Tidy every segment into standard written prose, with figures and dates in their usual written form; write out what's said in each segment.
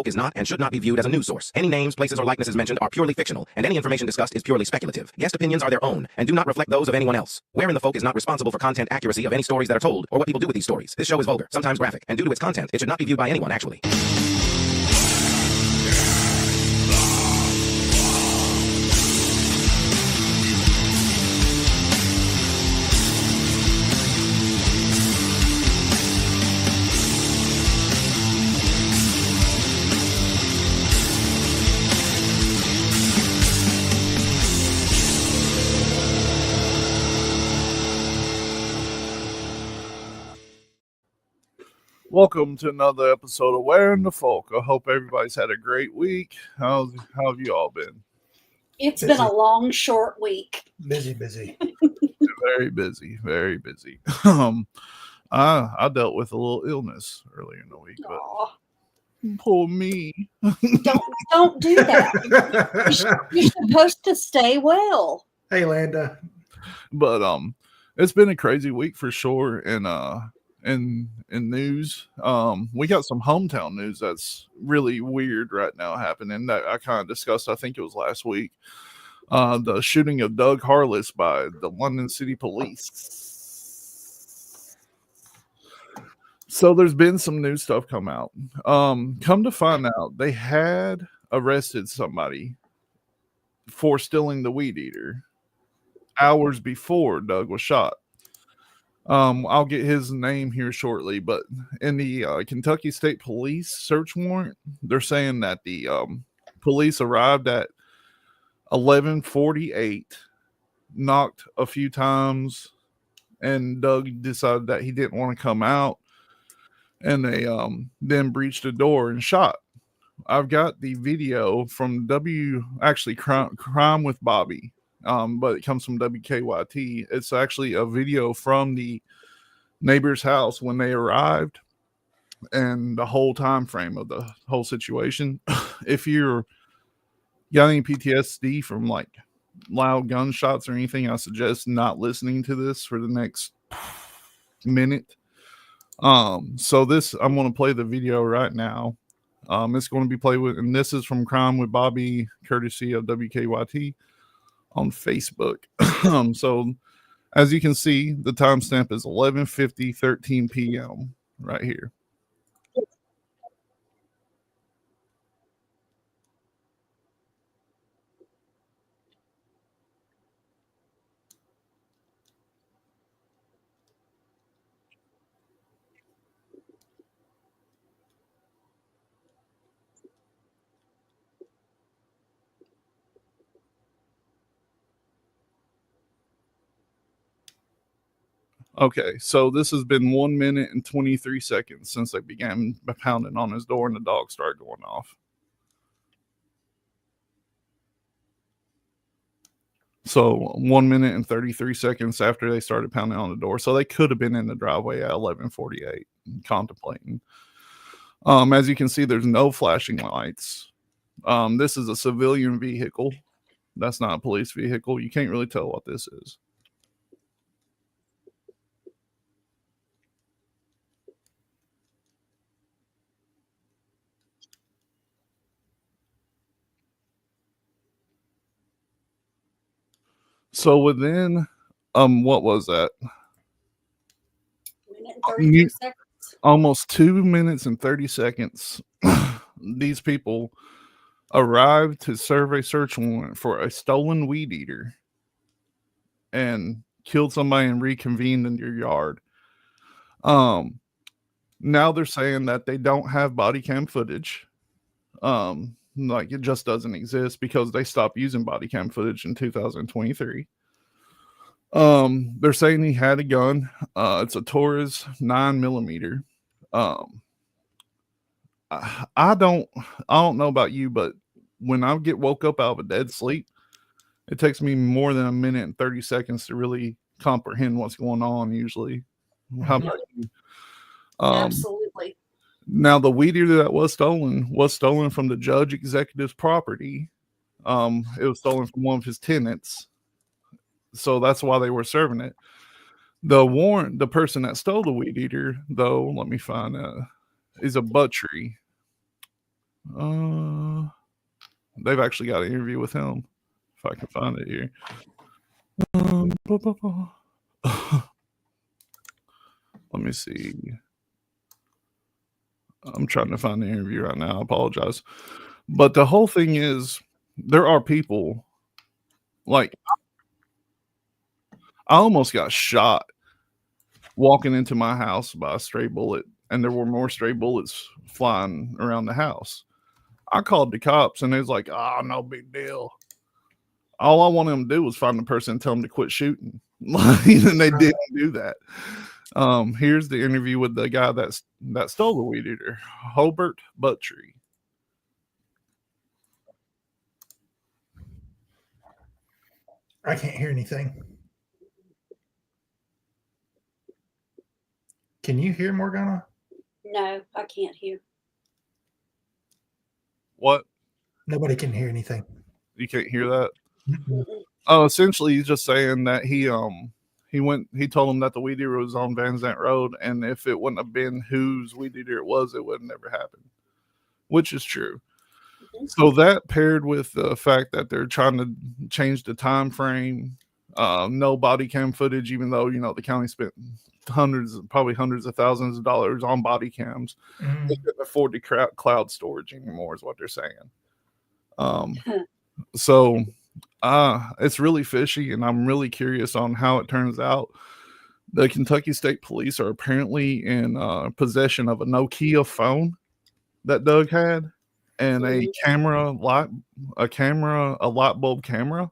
is not and should not be viewed as a news source. Any names, places, or likenesses mentioned are purely fictional, and any information discussed is purely speculative. Guest opinions are their own and do not reflect those of anyone else. Where in the Folk is not responsible for content accuracy of any stories that are told or what people do with these stories. This show is vulgar, sometimes graphic, and due to its content, it should not be viewed by anyone actually. Welcome to another episode of Where in the Folk. I hope everybody's had a great week. How have you all been? It's been a long, short week. Busy. Very busy, very busy. I dealt with a little illness earlier in the week, but poor me. Don't do that. You're supposed to stay well. Hey, Landa. But it's been a crazy week for sure. In news, we got some hometown news that's really weird right now happening that I kind of discussed. I think it was last week. The shooting of Doug Harless by the London City Police. So there's been some new stuff come out. Come to find out, they had arrested somebody for stealing the weed eater hours before Doug was shot. I'll get his name here shortly, but in the Kentucky State Police search warrant, they're saying that the police arrived at 11:48, knocked a few times, and Doug decided that he didn't want to come out, and they then breached the door and shot. I've got the video from Crime with Bobby. But it comes from WKYT. It's actually a video from the neighbor's house when they arrived and the whole time frame of the whole situation. If you're got any PTSD from like loud gunshots or anything, I suggest not listening to this for the next minute. So I'm going to play the video right now. It's going to be played with, and this is from Crime with Bobby, courtesy of WKYT. On Facebook. So as you can see, the timestamp is 11:13 p.m. right here. Okay, so this has been 1 minute and 23 seconds since they began pounding on his door and the dog started going off. So 1 minute and 33 seconds after they started pounding on the door. So they could have been in the driveway at 11:48 contemplating. As you can see, there's no flashing lights. This is a civilian vehicle. That's not a police vehicle. You can't really tell what this is. So within, what was that? Almost 2 minutes and 30 seconds. These people arrived to serve a search warrant for a stolen weed eater and killed somebody and reconvened in your yard. Now they're saying that they don't have body cam footage. Like it just doesn't exist because they stopped using body cam footage in 2023. They're saying he had a gun. It's a Taurus 9mm. I don't know about you, but when I get woke up out of a dead sleep, it takes me more than 1 minute and 30 seconds to really comprehend what's going on usually. How about you? Absolutely. Now, the weed eater that was stolen from the judge executive's property. It was stolen from one of his tenants. So that's why they were serving it. The person that stole the weed eater, though, let me find is a butchery. They've actually got an interview with him. If I can find it here. Let me see. I'm trying to find the interview right now. I apologize. But the whole thing is, there are people like, I almost got shot walking into my house by a stray bullet, and there were more stray bullets flying around the house. I called the cops, and they was like, "Oh, no big deal." All I wanted them to do was find the person and tell them to quit shooting. And they didn't do that. Here's the interview with the guy that stole the weed eater, Hobart Buttrey. I can't hear anything. Can you hear, Morgana? No, I can't hear. What? Nobody can hear anything. You can't hear that? Mm-mm. Oh, essentially, he's just saying that he told him that the weed eater was on Van Zant Road, and if it wouldn't have been whose weed eater it would have never happened, which is true. So that paired with the fact that they're trying to change the time frame, no body cam footage, even though the county spent probably hundreds of thousands of dollars on body cams. They couldn't afford the cloud storage anymore, is what they're saying. So it's really fishy, and I'm really curious on how it turns out. The Kentucky State Police are apparently in possession of a Nokia phone that Doug had, and a light bulb camera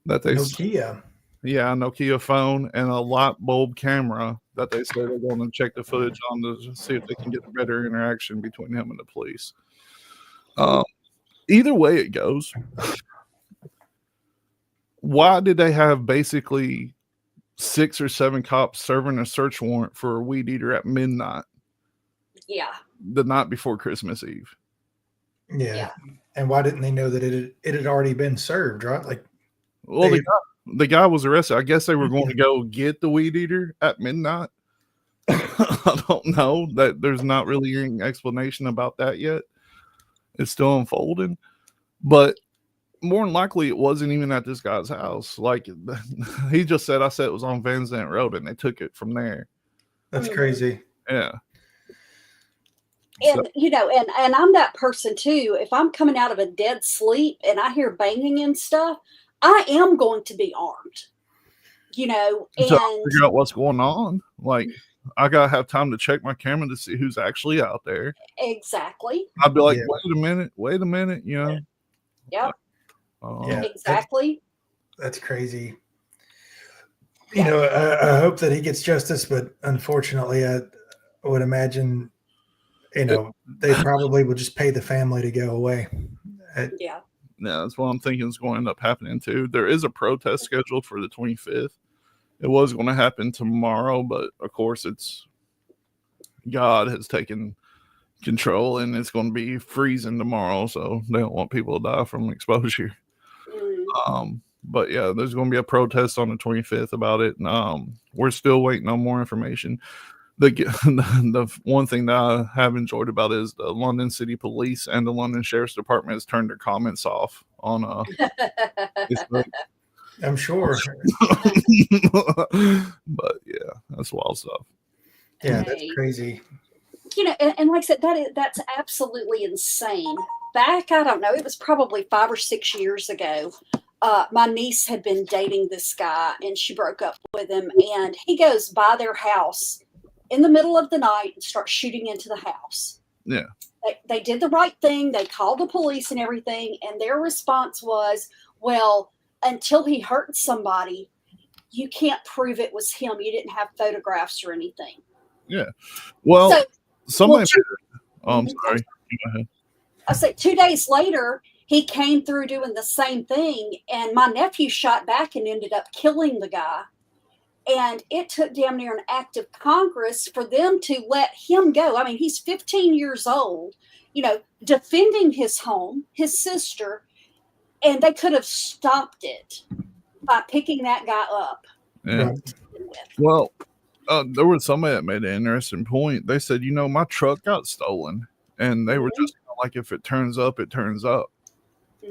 that they Nokia. Yeah, a Nokia phone and a light bulb camera that they say they're going to check the footage on to see if they can get a better interaction between him and the police. Either way it goes, why did they have basically 6 or 7 cops serving a search warrant for a weed eater at midnight? Yeah. The night before Christmas Eve. Yeah. And why didn't they know that it had already been served, right? Like, well, the guy was arrested. I guess they were going to go get the weed eater at midnight. I don't know. That there's not really any explanation about that yet. It's still unfolding, but more than likely it wasn't even at this guy's house. Like, he just said, I said it was on Van Zant Road, and they took it from there. That's crazy. Yeah. And and I'm that person too. If I'm coming out of a dead sleep and I hear banging and stuff, I am going to be armed. And figure out what's going on. Like, I gotta have time to check my camera to see who's actually out there. Exactly. I'd be like, wait a minute, Yep. Yeah, exactly. That's crazy. I hope that he gets justice, but unfortunately, I would imagine, they probably will just pay the family to go away. Yeah, that's what I'm thinking is going to end up happening too. There is a protest scheduled for the 25th. It was going to happen tomorrow, but of course God has taken control, and it's going to be freezing tomorrow, so they don't want people to die from exposure. But yeah, there's going to be a protest on the 25th about it. We're still waiting on more information. The one thing that I have enjoyed about it is the London City Police and the London Sheriff's Department has turned their comments off on Facebook. I'm sure. But yeah, that's wild stuff. Yeah, that's crazy. And like I said, that's absolutely insane. Back, I don't know, it was probably 5 or 6 years ago. My niece had been dating this guy, and she broke up with him, and he goes by their house in the middle of the night and starts shooting into the house. Yeah. They did the right thing. They called the police and everything, and their response was, well, until he hurt somebody, you can't prove it was him. You didn't have photographs or anything. Yeah. Well, somebody. I'm sorry. Go ahead. I said 2 days later, he came through doing the same thing, and my nephew shot back and ended up killing the guy. And it took damn near an act of Congress for them to let him go. I mean, he's 15 years old, defending his home, his sister, and they could have stopped it by picking that guy up. Yeah. Well, there was somebody that made an interesting point. They said, my truck got stolen, and they were just like if it turns up, it turns up.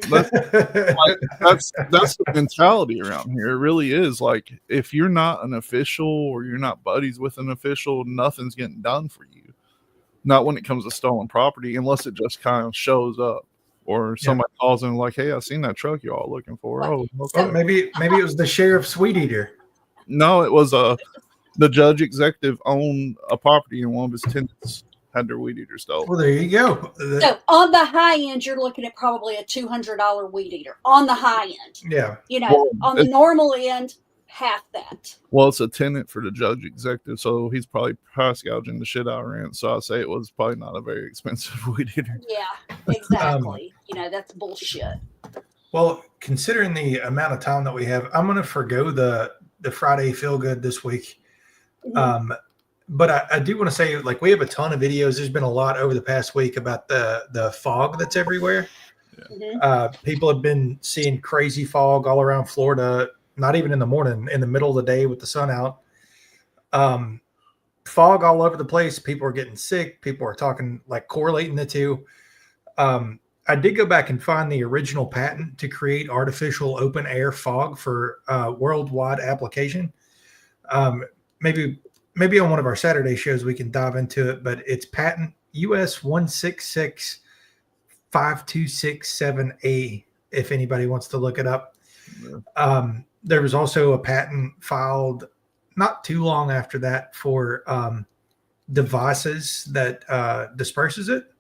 That's the mentality around here. It really is. Like, if you're not an official or you're not buddies with an official, nothing's getting done for you. Not when it comes to stolen property, unless it just kind of shows up or somebody calls in like, "Hey, I seen that truck you all looking for." Right. Oh, okay. Well, maybe it was the sheriff's weed eater. No, it was the judge executive owned a property and one of his tenants had their weed eater stolen. Well, there you go. So on the high end, you're looking at probably a $200 weed eater on the high end. Yeah. You know, Well, on the normal end, half that. Well, it's a tenant for the judge executive, so he's probably price gouging the shit out of rent. So I say it was probably not a very expensive weed eater. Yeah, exactly. You know, that's bullshit. Well, considering the amount of time that we have, I'm going to forgo the Friday feel good this week. But I do want to say, like, we have a ton of videos. There's been a lot over the past week about the fog that's everywhere. People have been seeing crazy fog all around Florida, not even in the morning, in the middle of the day with the sun out. Fog all over the place. People are getting sick. People are talking, like, correlating the two. I did go back and find the original patent to create artificial open air fog for worldwide application. Maybe on one of our Saturday shows we can dive into it, but it's patent US 16652667A, if anybody wants to look it up. There was also a patent filed not too long after that for devices that disperses it,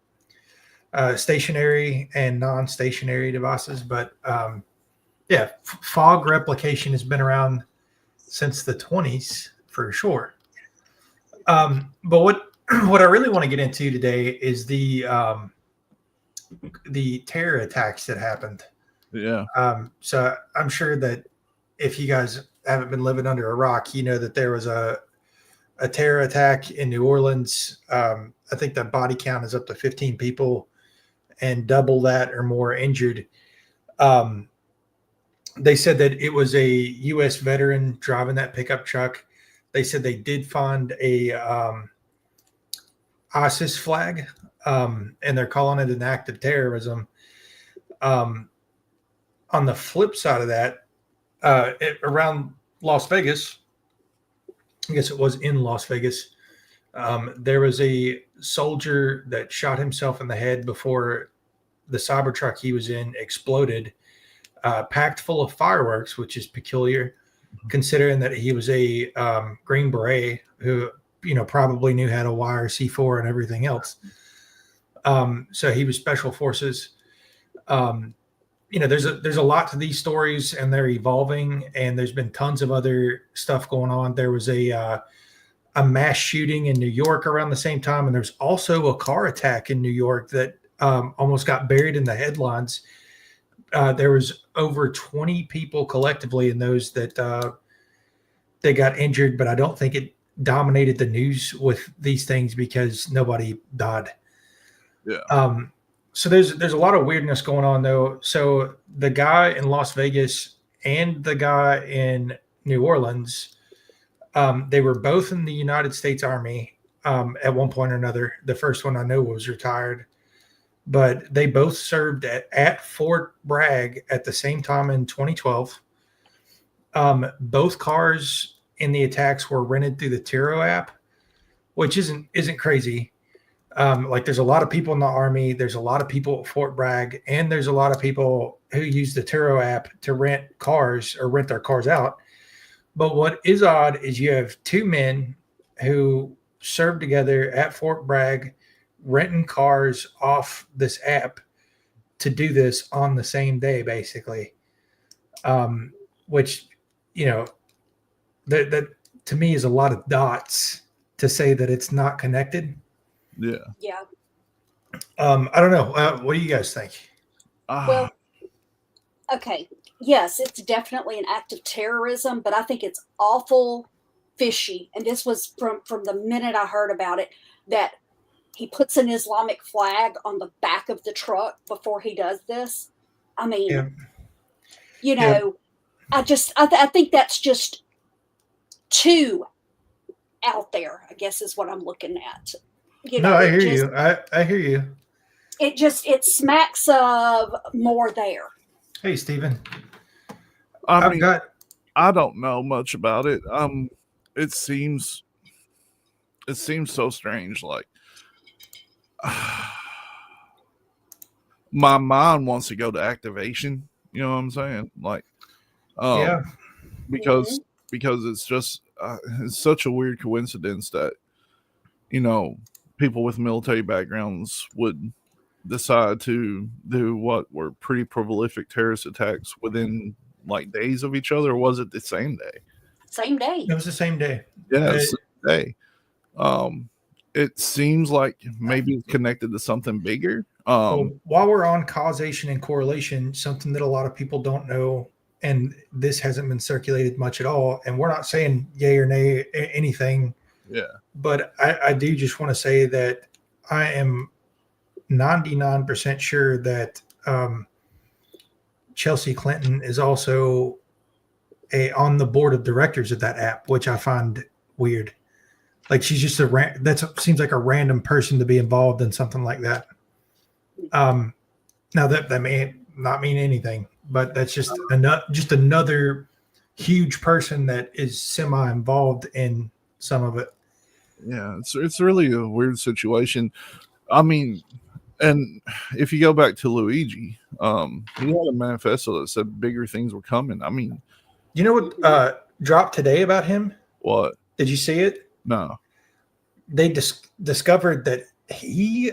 stationary and non-stationary devices. But fog replication has been around since the 20s for sure. But what I really want to get into today is the terror attacks that happened. Yeah. So I'm sure that if you guys haven't been living under a rock, you know that there was a terror attack in New Orleans. I think the body count is up to 15 people and double that or more injured. They said that it was a U.S. veteran driving that pickup truck. They said they did find a ISIS flag, and they're calling it an act of terrorism. On the flip side of that, around Las Vegas, I guess it was in Las Vegas, there was a soldier that shot himself in the head before the Cybertruck he was in exploded, packed full of fireworks, which is peculiar, considering that he was a Green Beret who, probably knew how to wire C4 and everything else. So he was special forces. There's a lot to these stories, and they're evolving, and there's been tons of other stuff going on. There was a mass shooting in New York around the same time, and there's also a car attack in New York that almost got buried in the headlines. There was over 20 people collectively in those that they got injured, but I don't think it dominated the news with these things because nobody died. Yeah. So there's a lot of weirdness going on though. So the guy in Las Vegas and the guy in New Orleans, they were both in the United States Army at one point or another. The first one I know was retired. But they both served at Fort Bragg at the same time in 2012. Both cars in the attacks were rented through the Turo app, which isn't crazy. Like, there's a lot of people in the Army, there's a lot of people at Fort Bragg, and there's a lot of people who use the Turo app to rent cars or rent their cars out. But what is odd is you have two men who served together at Fort Bragg, renting cars off this app to do this on the same day, basically. Which, that to me is a lot of dots to say that it's not connected. Yeah. I don't know. What do you guys think? Well, okay. Yes, it's definitely an act of terrorism, but I think it's awful fishy. And this was from the minute I heard about it, that he puts an Islamic flag on the back of the truck before he does this. I mean, I think that's just too out there, I guess is what I'm looking at. I hear you. I hear you. it smacks of more there. Hey, Stephen. I mean, I don't know much about it. It seems so strange. Like, my mind wants to go to activation. You know what I'm saying? Like, Yeah. because it's just it's such a weird coincidence that, you know, people with military backgrounds would decide to do what were pretty prolific terrorist attacks within like days of each other. Or was it the same day? Same day. It was the same day. Yeah, same day. It seems like maybe it's connected to something bigger. Well, while we're on causation and correlation, something that a lot of people don't know, and this hasn't been circulated much at all, and we're not saying yay or nay anything. Yeah. But I do just want to say that I am 99% sure that Chelsea Clinton is also on the board of directors of that app, which I find weird. Like, she's just seems like a random person to be involved in something like that. Now that may not mean anything, but that's just another huge person that is semi-involved in some of it. Yeah, it's really a weird situation. I mean, and if you go back to Luigi, he had a manifesto that said bigger things were coming. I mean, you know what dropped today about him? What? Did you see it? No. They discovered that he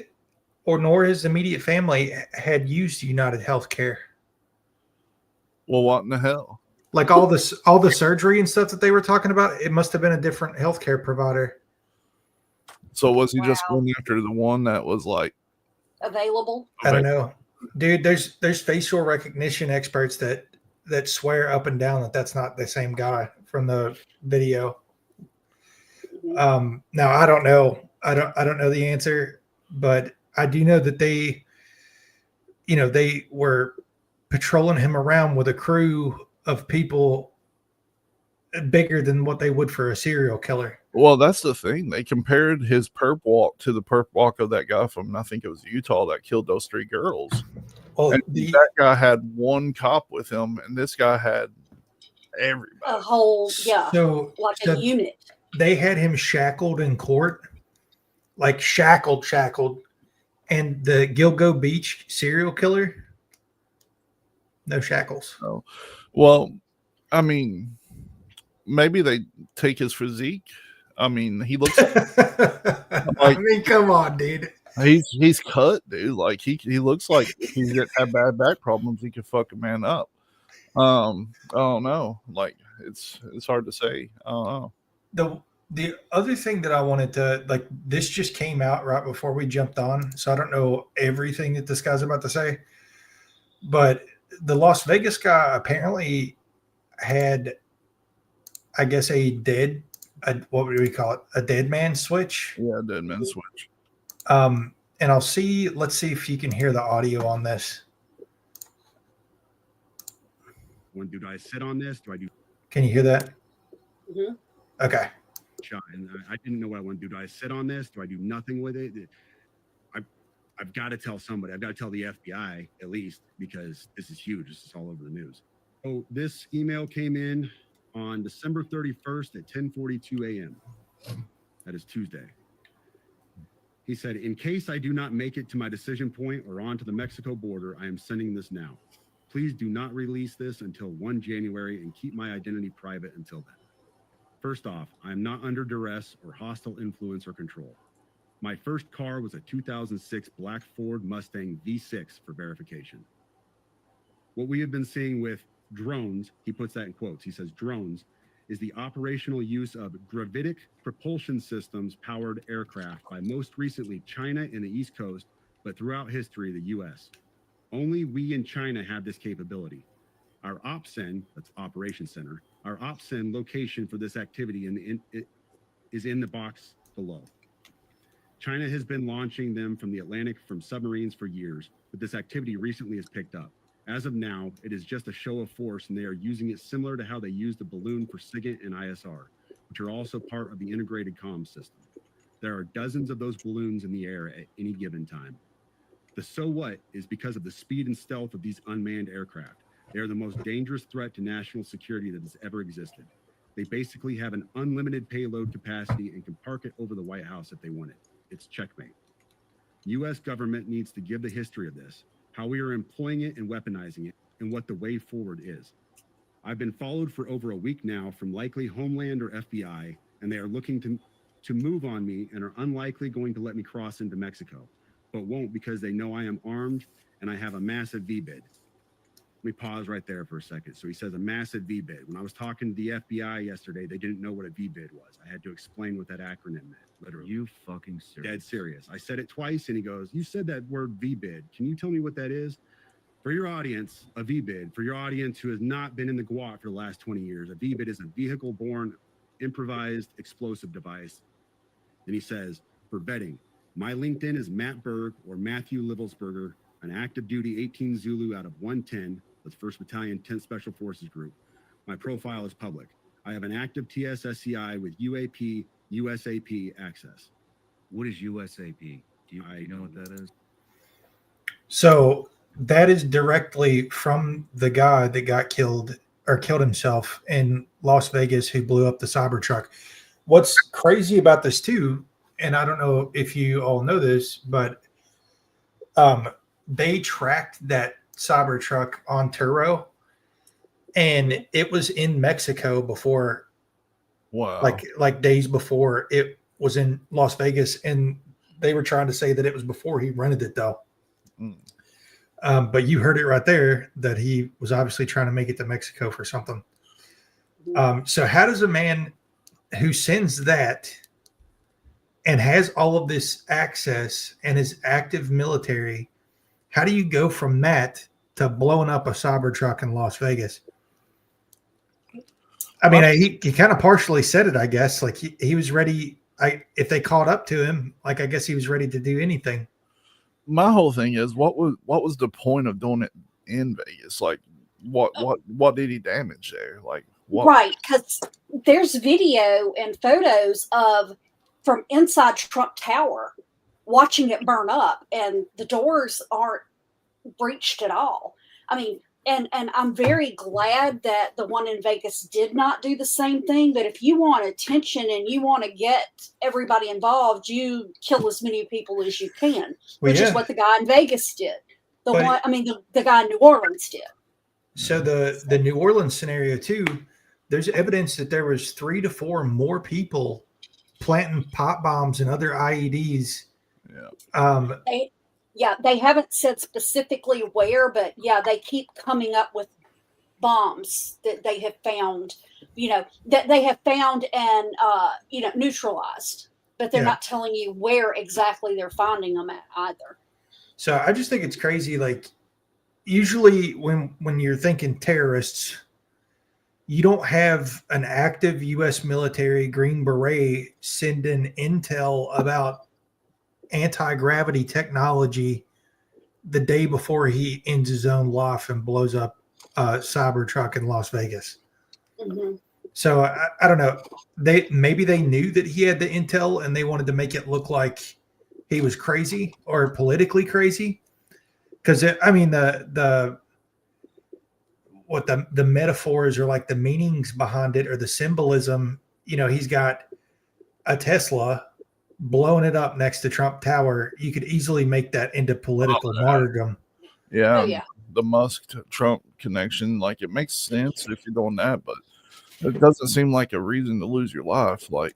nor his immediate family had used United Healthcare. Well, what in the hell? Like all the surgery and stuff that they were talking about, it must have been a different healthcare provider. So was he just going after the one that was like available? I don't know, dude. There's facial recognition experts that swear up and down that that's not the same guy from the video. Now I don't know. I don't know the answer, but I do know that they were patrolling him around with a crew of people bigger than what they would for a serial killer. Well, that's the thing. They compared his perp walk to the perp walk of that guy from, I think it was Utah, that killed those 3 girls. Well, that guy had one cop with him, and this guy had everybody. A whole, yeah, so like a unit. They had him shackled in court, like shackled. And the Gilgo Beach serial killer, no shackles. Oh, well, I mean, maybe they take his physique. I mean, he looks. I mean, come on, dude. He's cut, dude. Like he looks like if he had bad back problems, he could fuck a man up. I don't know. Like it's hard to say. I don't know. The other thing that I wanted to, like, this just came out right before we jumped on, so I don't know everything that this guy's about to say, but the Las Vegas guy apparently had, I guess, what would we call it? A dead man switch? Yeah, a dead man switch. And let's see if you can hear the audio on this. Do I sit on this? Do I do? Can you hear that? Mm-hmm. Okay. And I didn't know what I want to do. Do I sit on this? Do I do nothing with it? I've got to tell somebody. I've got to tell the FBI at least, because this is huge. This is all over the news. So this email came in on December 31st at 10:42 a.m. That is Tuesday. He said, in case I do not make it to my decision point or on to the Mexico border, I am sending this now. Please do not release this until 1 January and keep my identity private until then. First off, I am not under duress or hostile influence or control. My first car was a 2006 black Ford Mustang V6 for verification. What we have been seeing with drones, he puts that in quotes, he says drones, is the operational use of gravitic propulsion systems powered aircraft by most recently China and the East Coast, but throughout history, the US. Only we in China have this capability. Our OPSEN, that's Operation Center, our OPSEN location for this activity is in the box below. China has been launching them from the Atlantic from submarines for years, but this activity recently has picked up. As of now, it is just a show of force, and they are using it similar to how they use the balloon for SIGINT and ISR, which are also part of the integrated comms system. There are dozens of those balloons in the air at any given time. The so what is because of the speed and stealth of these unmanned aircraft. They are the most dangerous threat to national security that has ever existed. They basically have an unlimited payload capacity and can park it over the White House if they want it. It's checkmate. U.S. government needs to give the history of this, how we are employing it and weaponizing it, and what the way forward is. I've been followed for over a week now from likely Homeland or FBI, and they are looking to move on me and are unlikely going to let me cross into Mexico, but won't because they know I am armed and I have a massive V-bid. Let me pause right there for a second. So he says a massive V-bid. When I was talking to the FBI yesterday, they didn't know what a V-bid was. I had to explain what that acronym meant, literally. You fucking serious? Dead serious. I said it twice and he goes, you said that word V-bid. Can you tell me what that is? For your audience, a V-bid, for your audience who has not been in the GWOT for the last 20 years, a V-bid is a vehicle-borne improvised explosive device. And he says, for vetting, my LinkedIn is Matt Berg or Matthew Livelsberger, an active duty 18 Zulu out of 110, that's 1st Battalion 10th Special Forces Group. My profile is public. I have an active TSSCI with UAP, USAP access. What is USAP? Do you know what that is? So that is directly from the guy that got killed or killed himself in Las Vegas who blew up the Cybertruck. What's crazy about this too, and I don't know if you all know this, but they tracked that Cybertruck on Turo, and it was in Mexico before, Wow. like days before it was in Las Vegas, and they were trying to say that it was before he rented it though. But you heard it right there that he was obviously trying to make it to Mexico for something. So how does a man who sends that and has all of this access and is active military, how do you go from that to blowing up a Cybertruck in Las Vegas? I mean, he kind of partially said it, I guess. Like he was ready. If they caught up to him, like I guess he was ready to do anything. My whole thing is, what was the point of doing it in Vegas? Like, what did he damage there? Like, what? Right, because there's video and photos of from inside Trump Tower watching it burn up, and the doors aren't breached at all. I mean, and I'm very glad that the one in Vegas did not do the same thing. But if you want attention and you want to get everybody involved, you kill as many people as you can, which is what the guy in Vegas did. The guy in New Orleans did. So the New Orleans scenario too, there's evidence that there was 3 to 4 more people planting pot bombs and other IEDs. Yeah. They haven't said specifically where, but they keep coming up with bombs that they have found, and neutralized, but they're not telling you where exactly they're finding them at either. So I just think it's crazy. Like usually when you're thinking terrorists, you don't have an active U.S. military Green Beret sending intel about anti-gravity technology the day before he ends his own life and blows up a Cybertruck in Las Vegas. Mm-hmm. So I don't know. Maybe they knew that he had the intel and they wanted to make it look like he was crazy or politically crazy. Because the metaphors or like the meanings behind it or the symbolism. He's got a Tesla blowing it up next to Trump Tower. You could easily make that into political martyrdom. Yeah. The Musk Trump connection, like it makes sense if you're doing that, but it doesn't seem like a reason to lose your life. Like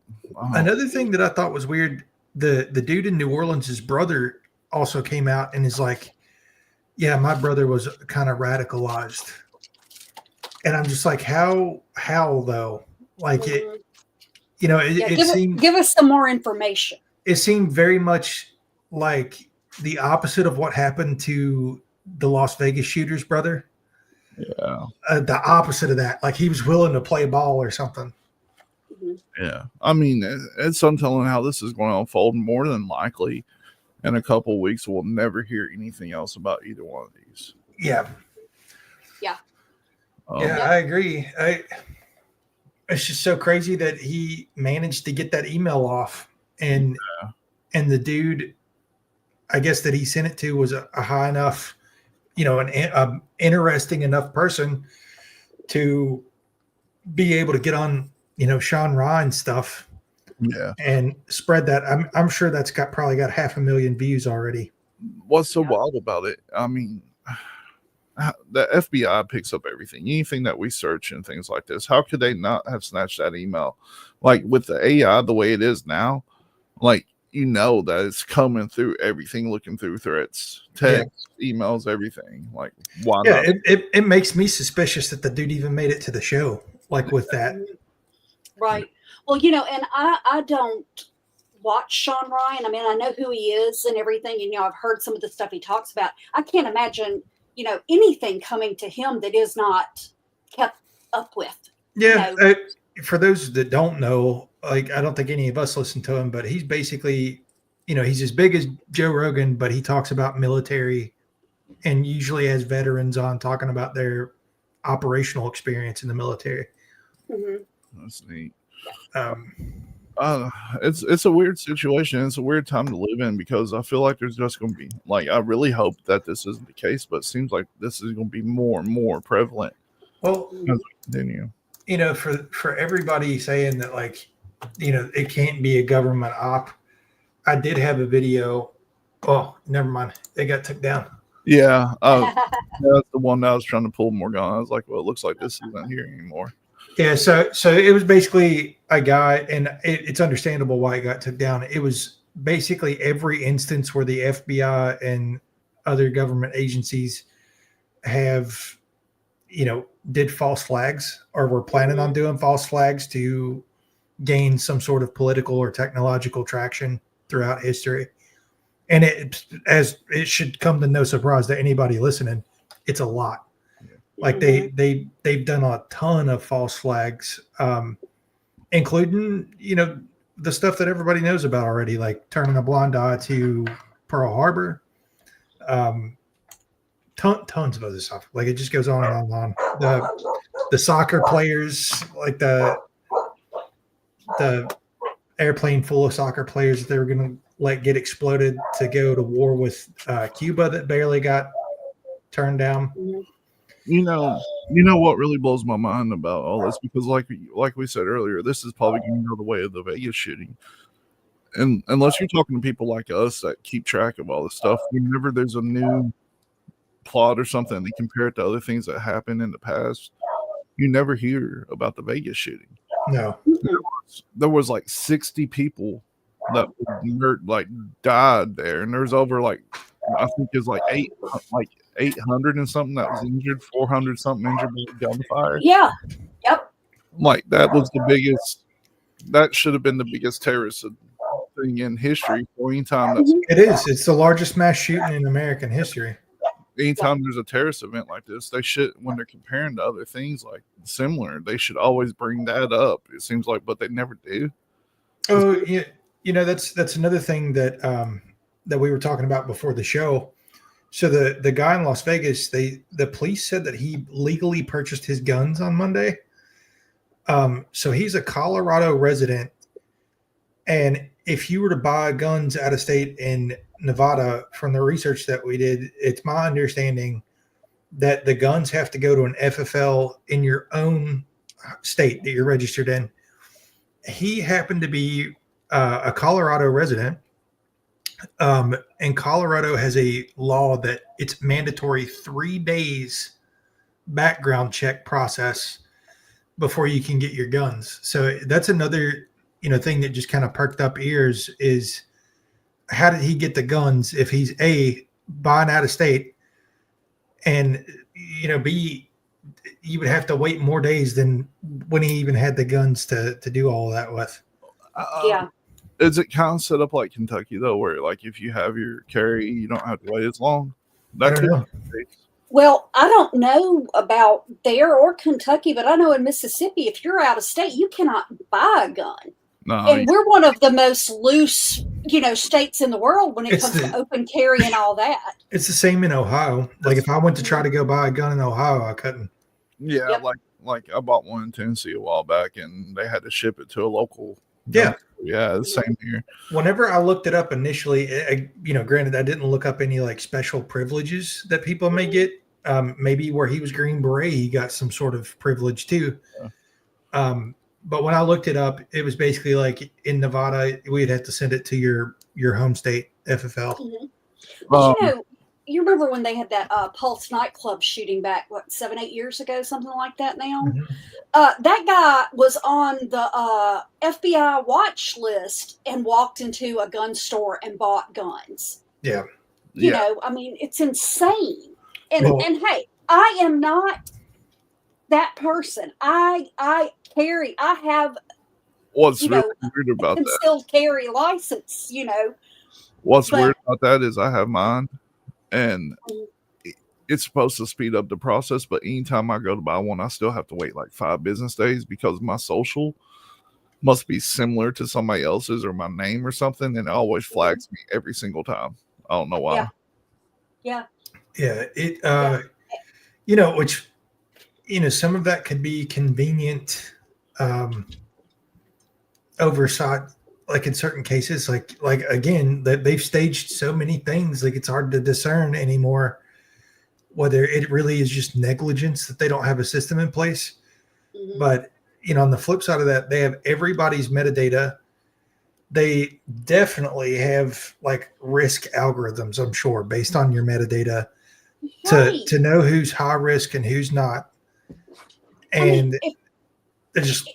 another thing that I thought was weird, the dude in New Orleans, his brother also came out and is like, yeah, my brother was kind of radicalized. And I'm just like, how though? Like give us some more information. It seemed very much like the opposite of what happened to the Las Vegas shooter's brother. Yeah. The opposite of that. Like he was willing to play ball or something. Yeah. I mean, it's untelling how this is going to unfold. More than likely, in a couple of weeks, we'll never hear anything else about either one of these. Yeah. Yeah. I agree. It's just so crazy that he managed to get that email off, and the dude I guess that he sent it to was a high enough, an interesting enough person to be able to get on, Sean Ryan stuff Yeah. and spread that. I'm sure that's probably got 500,000 views already. What's so wild about it? I mean, the FBI picks up everything, anything that we search and things like this. How could they not have snatched that email? Like with the AI, the way it is now, like, that it's coming through everything, looking through threats, text, emails, everything. Like, why not? It makes me suspicious that the dude even made it to the show, like with that. Right. Well, and I don't watch Sean Ryan. I mean, I know who he is and everything, and I've heard some of the stuff he talks about. I can't imagine, anything coming to him that is not kept up with. Yeah. For those that don't know, like, I don't think any of us listen to him, but he's basically, he's as big as Joe Rogan, but he talks about military and usually has veterans on talking about their operational experience in the military. Mm-hmm. That's neat. It's a weird situation. It's a weird time to live in because I feel like there's just going to be, like, I really hope that this isn't the case, but it seems like this is going to be more and more prevalent. Well, as we continue. For everybody saying that, like, it can't be a government op. I did have a video. Oh, never mind. They got took down. Yeah. That's the one that I was trying to pull Morgan. I was like, well, it looks like this isn't here anymore. Yeah. So it was basically a guy, and it's understandable why it got took down. It was basically every instance where the FBI and other government agencies have, did false flags or were planning on doing false flags to gain some sort of political or technological traction throughout history. And as it should come to no surprise to anybody listening, it's a lot. Like they've done a ton of false flags, including, the stuff that everybody knows about already, like turning a blind eye to Pearl Harbor. Tons of other stuff. Like, it just goes on and on and on. The soccer players, like the airplane full of soccer players that they were going to let get exploded to go to war with Cuba that barely got turned down. You know what really blows my mind about all this, because like we said earlier, this is probably going to go the way of the Vegas shooting. And unless you're talking to people like us that keep track of all this stuff, whenever there's a new plot or something, they compare it to other things that happened in the past, you never hear about the Vegas shooting. No. There was like 60 people that died there, and there's over, like, I think it's like 800 and something that was injured, 400 something injured by the gunfire. Yeah. Yep. Like, that was the biggest. That should have been the biggest terrorist thing in history. For anytime it is. It's the largest mass shooting in American history. Anytime there's a terrorist event like this, they should, when they're comparing to other things like similar, they should always bring that up. It seems like, but they never do. Oh, yeah. That's another thing that that we were talking about before the show. So the guy in Las Vegas, the police said that he legally purchased his guns on Monday. So he's a Colorado resident, and if you were to buy guns out of state in Nevada, from the research that we did, it's my understanding that the guns have to go to an FFL in your own state that you're registered in. He happened to be a Colorado resident, and Colorado has a law that it's mandatory 3 days background check process before you can get your guns. So that's another thing that just kind of perked up ears is, how did he get the guns if he's A, buying out of state, and B, you would have to wait more days than when he even had the guns to do all of that with. Yeah. Is it kind of set up like Kentucky though, where like if you have your carry, you don't have to wait as long? I don't know. Well, I don't know about there or Kentucky, but I know in Mississippi, if you're out of state, you cannot buy a gun. No, And we're one of the most loose, states in the world when it comes to open carry and all that. It's the same in Ohio. Like, if I went to try to go buy a gun in Ohio, I couldn't. Yeah, like I bought one in Tennessee a while back, and they had to ship it to a local. Yeah. Yeah, the same here. Whenever I looked it up initially, granted, I didn't look up any like special privileges that people may get. Maybe where he was Green Beret, he got some sort of privilege too. Yeah. But when I looked it up, it was basically like in Nevada, we'd have to send it to your home state FFL. Mhm. But Um, you remember when they had that Pulse nightclub shooting back, 7-8 years ago, something like that now? Mhm. That guy was on the FBI watch list and walked into a gun store and bought guns. Yeah. You yeah. know, I mean, it's insane. And Well- and hey, I am not that person. I have What's you really know weird a about that? concealed carry license. What's but- weird about that is I have mine, and Mhm. it's supposed to speed up the process. But anytime I go to buy one, I still have to wait like 5 business days because my social must be similar to somebody else's or my name or something, and it always flags me every single time. I don't know why. Yeah. Yeah. Yeah. Which, some of that could be convenient oversight, like in certain cases, like again, that they've staged so many things, like it's hard to discern anymore whether it really is just negligence that they don't have a system in place. Mhm. But on the flip side of that, they have everybody's metadata. They definitely have like risk algorithms, I'm sure, based on your metadata Right. to know who's high risk and who's not. I mean, And it's just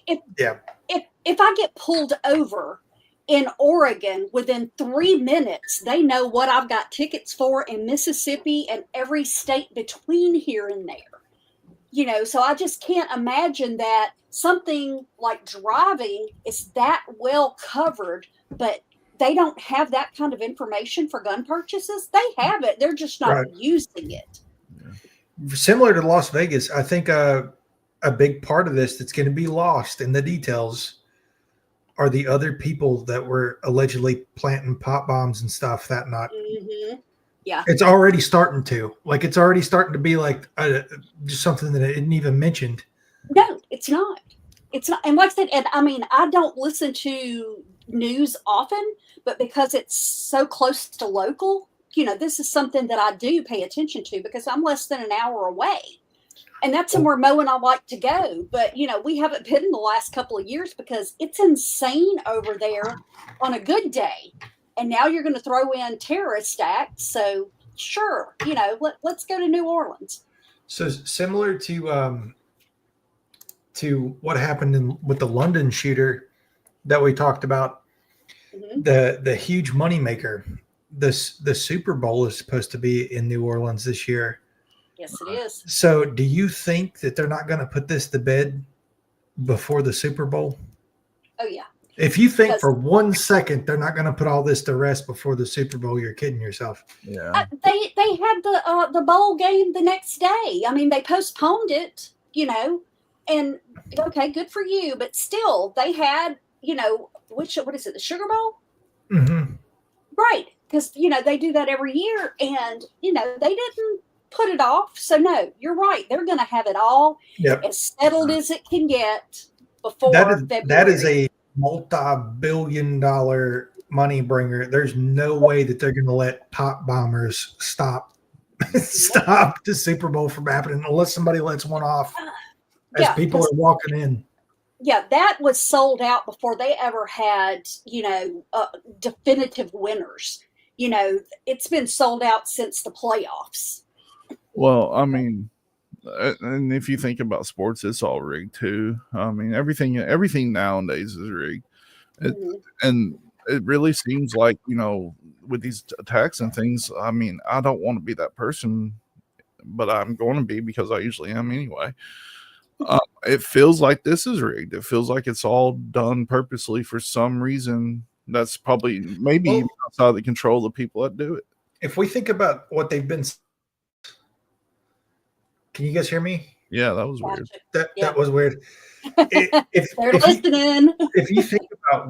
if I get pulled over in Oregon, within 3 minutes, they know what I've got tickets for in Mississippi and every state between here and there. So I just can't imagine that something like driving is that well covered, but they don't have that kind of information for gun purchases. They have it. They're just not Right. using it. similar to Las Vegas. I think a big part of this that's going to be lost in the details are the other people that were allegedly planting pop bombs and stuff that night. Mm-hmm. Yeah. It's already starting to be like just something that I didn't even mentioned. No, it's not. It's not. And like I said, and I mean, I don't listen to news often, but because it's so close to local, this is something that I do pay attention to because I'm less than an hour away. And that's somewhere Mo and I like to go. But, we haven't been in the last couple of years because it's insane over there on a good day. And now you're going to throw in terrorist acts. So, sure, let's go to New Orleans. So similar to what happened with the London shooter that we talked about, Mm-hmm. the huge moneymaker. The Super Bowl is supposed to be in New Orleans this year. Yes, it is. So do you think that they're not going to put this to bed before the Super Bowl? Oh, yeah. If you think Because- for 1 second they're not going to put all this to rest before the Super Bowl, you're kidding yourself. Yeah. They had the bowl game the next day. I mean, they postponed it, and okay, good for you. But still, they had, what is it, the Sugar Bowl? Mm-hmm. Right. Because, they do that every year. And, they didn't put it off. So, no, you're right. They're going to have it all Yep. as settled as it can get before February. That is a multi-billion-dollar money bringer. There's no way that they're going to let pop bombers stop the Super Bowl from happening unless somebody lets one off as Yeah, people are walking in. Yeah, that was sold out before they ever had, definitive winners. It's been sold out since the playoffs. Well, I mean, and if you think about sports, it's all rigged too. I mean, everything nowadays is rigged, and it really seems like with these attacks and things. I mean, I don't want to be that person, but I'm going to be because I usually am anyway. It feels like this is rigged. It feels like it's all done purposely for some reason that's probably maybe even outside the control of the people that do it. If we think about what they've been, can you guys hear me? Yeah, that was weird. That was weird. They're listening. If you think about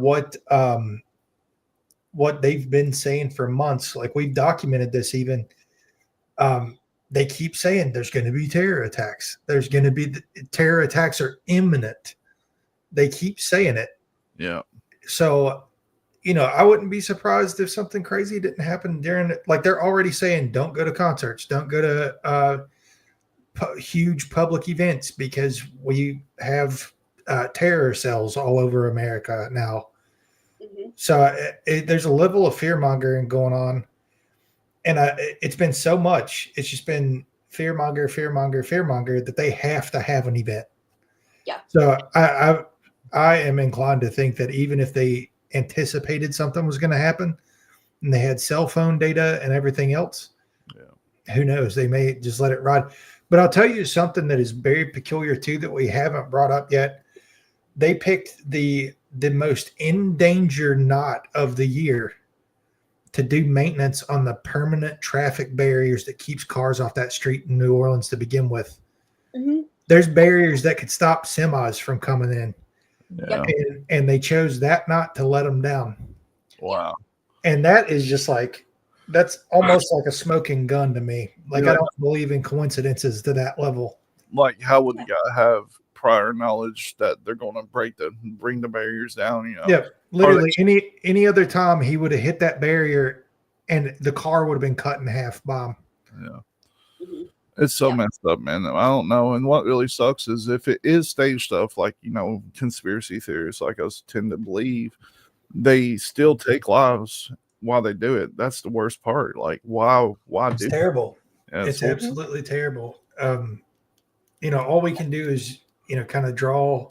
what they've been saying for months, like we've documented this even, they keep saying there's going to be terror attacks. There's going to be terror attacks are imminent. They keep saying it. Yeah. So I wouldn't be surprised if something crazy didn't happen during it. Like they're already saying, don't go to concerts, don't go to huge public events because we have terror cells all over America now. Mhm. So there's a level of fear mongering going on, and it's been so much. It's just been fear monger that they have to have an event. Yeah. So I am inclined to think that even if they anticipated something was going to happen, and they had cell phone data and everything else, who knows? They may just let it ride. But I'll tell you something that is very peculiar too that we haven't brought up yet. They picked the most in danger knot of the year to do maintenance on the permanent traffic barriers that keeps cars off that street in New Orleans to begin with. Mhm. There's barriers that could stop semis from coming in. Yeah. And they chose that knot to let them down. Wow. And that is just like, that's almost like a smoking gun to me. Like, Yeah. I don't believe in coincidences to that level. Like, how would the guy have prior knowledge that they're going to bring the barriers down? You know. Yeah, literally any other time he would have hit that barrier, and the car would have been cut in half by him. Yeah. Mhm. It's so Yeah. messed up, man. I don't know. And what really sucks is if it is stage stuff, like, conspiracy theorists like us tend to believe, they still take lives while they do it. That's the worst part. Like, why It's do terrible. Yeah, It's absolutely terrible. All we can do is, kind of draw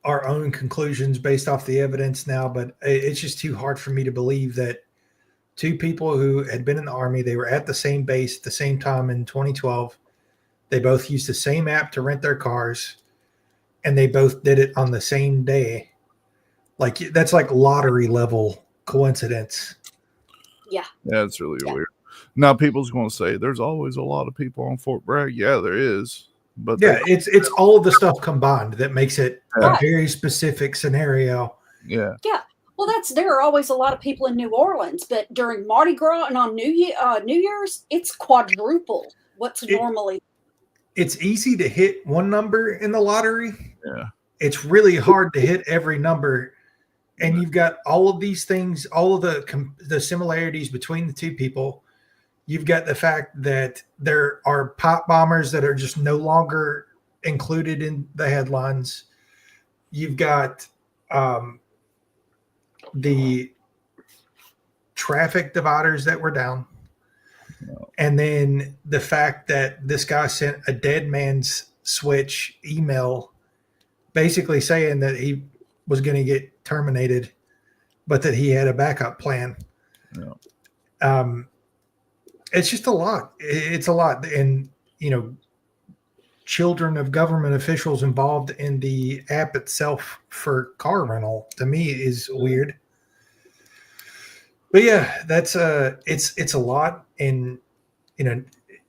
our own conclusions based off the evidence now, but it's just too hard for me to believe that two people who had been in the Army, they were at the same base at the same time in 2012. They both used the same app to rent their cars, and they both did it on the same day. Like, that's like lottery level coincidence. Yeah. Yeah, it's really weird. Now, people's going to say there's always a lot of people on Fort Bragg. Yeah, there is. But Yeah, it's all of the stuff combined that makes it a Right. very specific scenario. Yeah. Yeah. Well, there are always a lot of people in New Orleans, but during Mardi Gras and on New Year's, it's quadruple what's normally. It's easy to hit one number in the lottery. Yeah. It's really hard to hit every number. And you've got all of these things, all of the similarities between the two people. You've got the fact that there are pot bombers that are just no longer included in the headlines. You've got the traffic dividers that were down. And then the fact that this guy sent a dead man's switch email basically saying that he was going to get terminated, but that he had a backup plan. Yeah. It's just a lot. It's a lot. And, children of government officials involved in the app itself for car rental, to me, is weird. But yeah, that's it's a lot. And,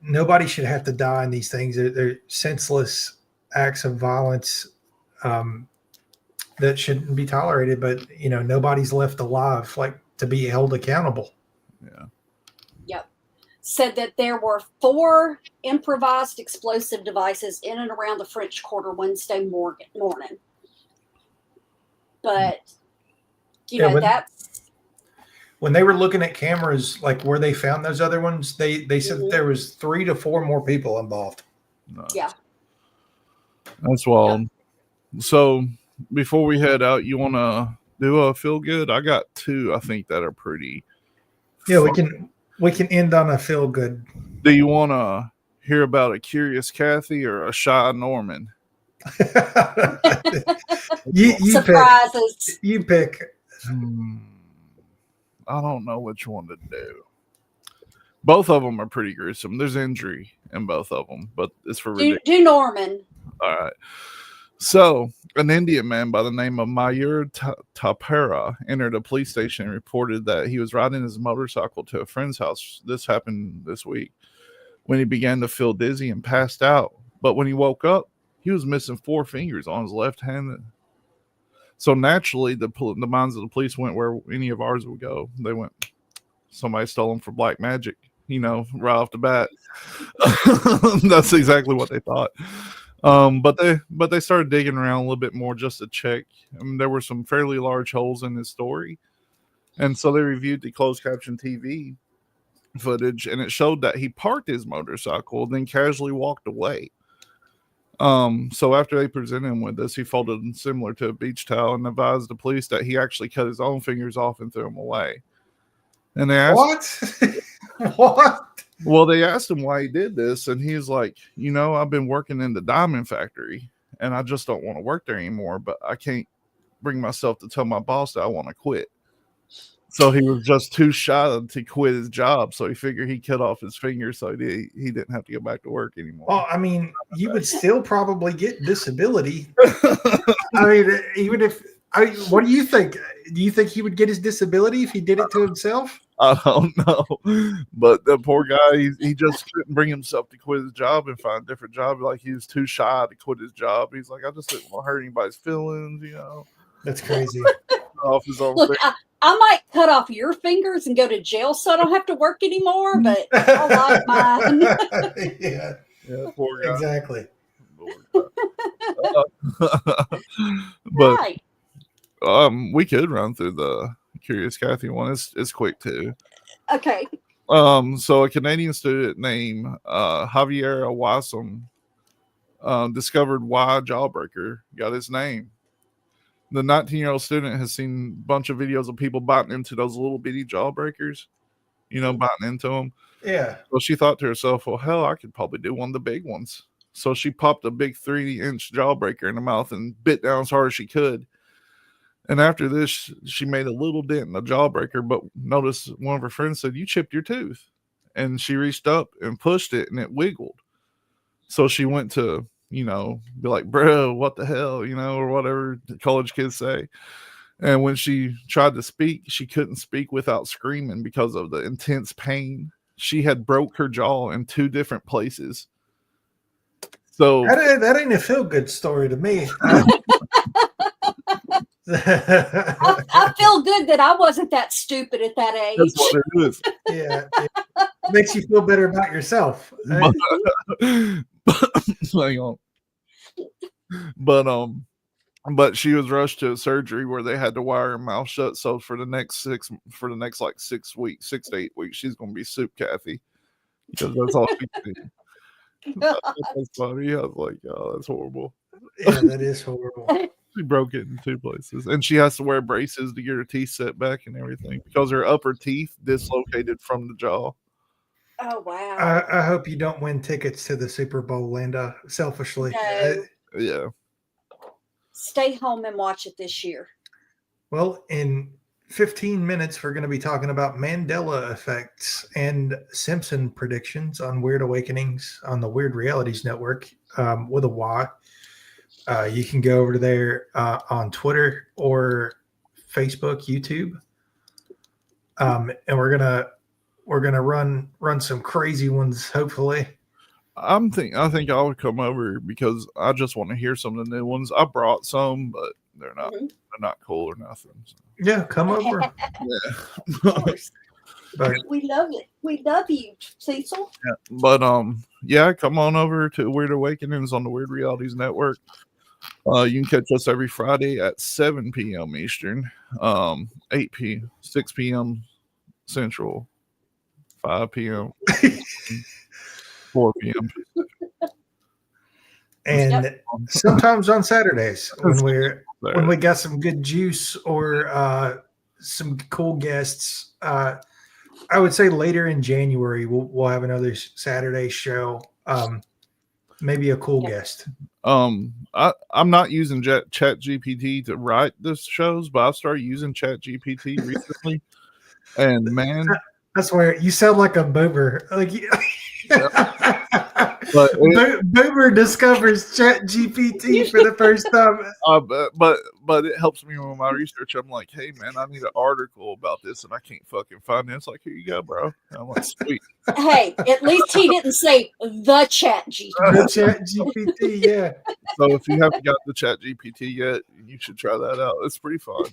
nobody should have to die in these things. They're senseless acts of violence that shouldn't be tolerated, but nobody's left alive to be held accountable. Yeah. Yep. Said that there were 4 improvised explosive devices in and around the French Quarter Wednesday morning. But that's when they were looking at cameras, like where they found those other ones, they said that there was 3 to 4 more people involved. Nice. Yeah. That's wild. Yeah. So before we head out, you want to do a feel good? I got 2, I think, that are pretty. Yeah, we can end on a feel good. Do you want to hear about a curious Kathy or a shy Norman? you surprises. Pick. You pick. I don't know which one to do. Both of them are pretty gruesome. There's injury in both of them, but it's for ridiculous. Do Norman. All right. So, an Indian man by the name of Mayur Tapera entered a police station and reported that he was riding his motorcycle to a friend's house. This happened this week when he began to feel dizzy and passed out. But when he woke up, he was missing 4 fingers on his left hand. So naturally, the minds of the police went where any of ours would go. They went, somebody stole them for black magic, right off the bat. That's exactly what they thought. But they started digging around a little bit more just to check. I mean, there were some fairly large holes in his story, and so they reviewed the closed caption TV footage, and it showed that he parked his motorcycle, then casually walked away. So after they presented him with this, he folded similar to a beach towel and advised the police that he actually cut his own fingers off and threw them away. And they asked, What? What? well, they asked him why he did this, and he's like, I've been working in the diamond factory, and I just don't want to work there anymore, but I can't bring myself to tell my boss that I want to quit. So he was just too shy to quit his job, so he figured he'd cut off his fingers so he didn't have to go back to work anymore. Well, I mean, you would still probably get disability. I mean, even if what do you think? Do you think he would get his disability if he did it to himself? I don't know, but the poor guy, he just couldn't bring himself to quit his job and find a different job. Like, he was too shy to quit his job. He's like, I just didn't want to hurt anybody's feelings, That's crazy. Off his own Look, thing. I might cut off your fingers and go to jail so I don't have to work anymore, but I like mine. Yeah, Yeah, poor guy. exactly. But Right. we could run through the Curious Kathy one. It's quick too. Okay. So a Canadian student named Javier Awasam discovered why Jawbreaker got his name. The 19-year-old student has seen a bunch of videos of people biting into those little bitty jawbreakers, biting into them. Yeah. So she thought to herself, well, hell, I could probably do one of the big ones. So she popped a big 3-inch jawbreaker in her mouth and bit down as hard as she could. And after this, she made a little dent in the jawbreaker, but noticed one of her friends said, you chipped your tooth. And she reached up and pushed it, and it wiggled. So she went to, be like, bro, what the hell, or whatever the college kids say. And when she tried to speak, she couldn't speak without screaming because of the intense pain. She had broke her jaw in 2 different places. So That ain't a feel-good story to me. I feel good that I wasn't that stupid at that age. that's what it is. Yeah, it makes you feel better about yourself. Hang on. But she was rushed to a surgery where they had to wire her mouth shut. So for the next 6 weeks, 6 to 8 weeks, she's gonna be Soup Kathy, because that's all she can do. That's funny. I was like, oh, that's horrible. Yeah, that is horrible. She broke it in 2 places, and she has to wear braces to get her teeth set back and everything because her upper teeth dislocated from the jaw. Oh, wow. I hope you don't win tickets to the Super Bowl, Linda. Selfishly, No. Yeah. Stay home and watch it this year. Well, in 15 minutes, we're going to be talking about Mandela effects and Simpson predictions on Weird Awakenings on the Weird Realities Network with a Y. You can go over there on Twitter or Facebook, YouTube, and we're gonna run some crazy ones. Hopefully, I think I'll come over because I just want to hear some of the new ones. I brought some, but they're not cool or nothing. So. yeah, come over. Of course. But We love it. We love you, Cecil. Yeah. But yeah, come on over to Weird Awakenings on the Weird Realities Network. You can catch us every Friday at 7 p.m. Eastern, 8 p.m., 6 p.m. Central, 5 p.m., 4 p.m. and sometimes on Saturdays when we got some good juice or some cool guests. I would say later in January we'll have another Saturday show. Maybe a cool guest. I'm not using Chat GPT to write the shows, but I've started using Chat GPT recently. And man, that's where you sound like a boomer. Like but Boomer discovers Chat GPT for the first time. But it helps me with my research. I'm like, hey man, I need an article about this, and I can't fucking find it. It's like, here you go, bro. And I'm like, sweet. Hey, at least he didn't say the Chat GPT. The Chat GPT, yeah. So if you haven't got the Chat GPT yet, you should try that out. It's pretty fun.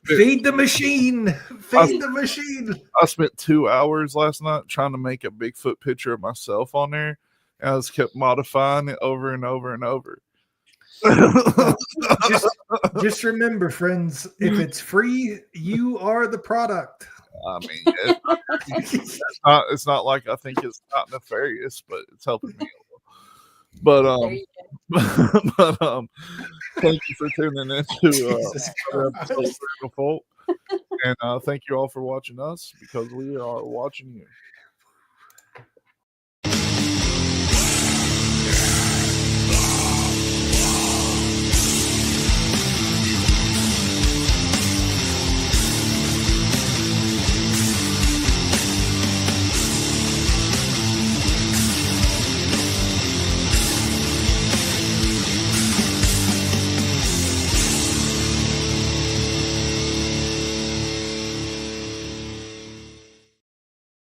Feed the machine. Feed the machine. I spent 2 hours last night trying to make a Bigfoot picture of myself on there, I just kept modifying it over and over and over. Just remember, friends, if it's free, you are the product. I mean, it's not like I think it's not nefarious, but it's helping me a little. But There you go. but thank you for tuning in to Jesus another Christ. episode of Randall Folk. And thank you all for watching us, because we are watching you.